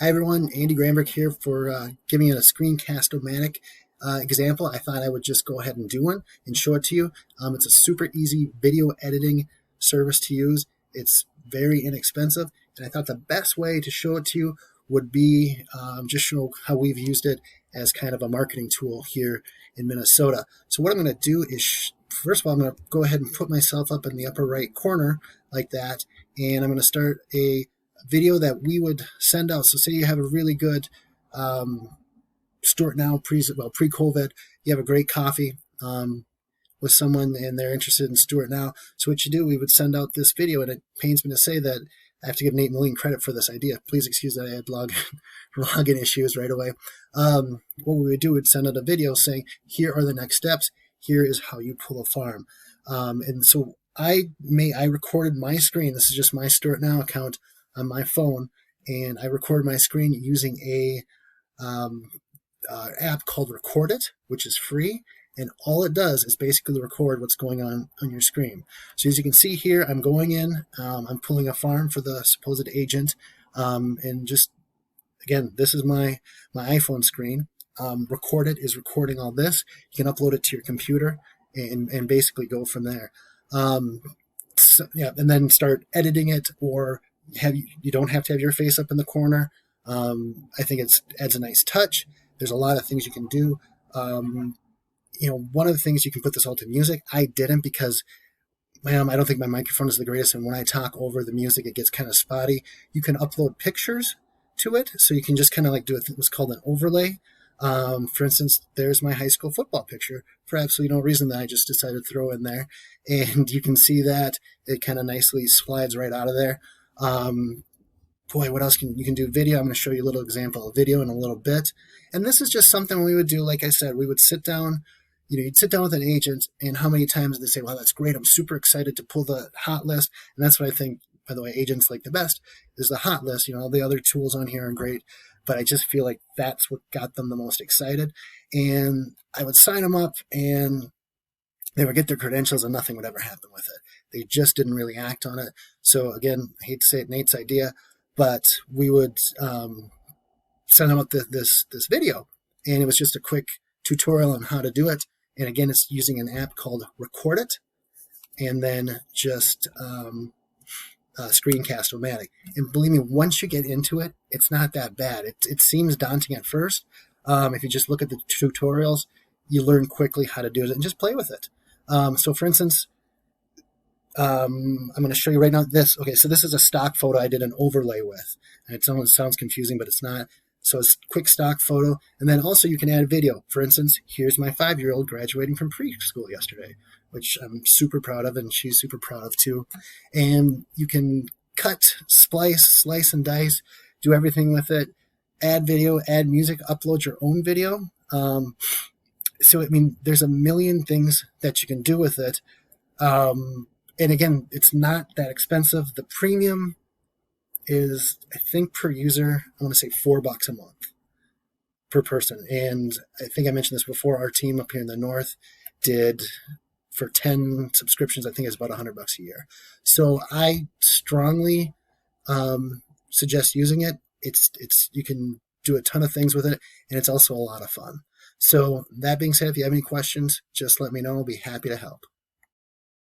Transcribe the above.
Hi everyone, Andy Gramberg here for giving you a Screencast O matic example. I thought I would just go ahead and do one and show it to you. It's a super easy video editing service to use. It's very inexpensive, and I thought the best way to show it to you would be just show how we've used it as kind of a marketing tool here in Minnesota. So what I'm going to do is, first of all, I'm going to go ahead and put myself up in the upper right corner like that, and I'm going to start a video that we would send out. So say you have a really good Stewart Now pre-COVID, you have a great coffee with someone and they're interested in Stewart Now. So what you do, we would send out this video, and it pains me to say that I have to give Nate Moline credit for this idea. Please excuse that I had login issues right away. What we would do, we'd send out a video saying, here are the next steps. Here is how you pull a farm. And so I recorded my screen. This is just my Stewart Now account on my phone, and I recorded my screen using a app called Record It, which is free, and all it does is basically record what's going on your screen. So as you can see here, I'm going in, I'm pulling a farm for the supposed agent, and just again, this is my iPhone screen. Record It is recording all this. You can upload it to your computer and basically go from there. So, yeah, and then start editing it, or you don't have to have your face up in the corner. I think it adds a nice touch. There's a lot of things you can do. One of the things, you can put this all to music. I didn't because, I don't think my microphone is the greatest, and when I talk over the music, it gets kind of spotty. You can upload pictures to it, so you can just kind of like do what's called an overlay. For instance, there's my high school football picture for absolutely no reason that I just decided to throw in there, and you can see that it kind of nicely slides right out of there. What else you can do? Video. I'm going to show you a little example of video in a little bit. And this is just something we would do. Like I said, we would sit down, you'd sit down with an agent, and how many times they say, well, that's great, I'm super excited to pull the hot list. And that's what I think, by the way, agents like the best is the hot list. All the other tools on here are great, but I just feel like that's what got them the most excited. And I would sign them up, and they would get their credentials and nothing would ever happen with it. They just didn't really act on it. So again, I hate to say it, Nate's idea, but we would send them up this video, and it was just a quick tutorial on how to do it. And again, it's using an app called Record It, and then just Screencast O matic. And believe me, once you get into it, it's not that bad. It seems daunting at first. If you just look at the tutorials, you learn quickly how to do it and just play with it. So for instance, I'm going to show you right now this. Okay, so this is a stock photo I did an overlay with. And it sounds confusing, but it's not. So it's a quick stock photo. And then also you can add a video. For instance, here's my 5-year-old graduating from preschool yesterday, which I'm super proud of, and she's super proud of too. And you can cut, slice and dice, do everything with it. Add video, add music, upload your own video. So, there's a million things that you can do with it. And again, it's not that expensive. The premium is, I think, per user, I want to say $4 a month per person. And I think I mentioned this before, our team up here in the north did, for 10 subscriptions, I think it's about $100 a year. So I strongly suggest using it. You can do a ton of things with it, and it's also a lot of fun. So that being said, if you have any questions, just let me know. I'll be happy to help.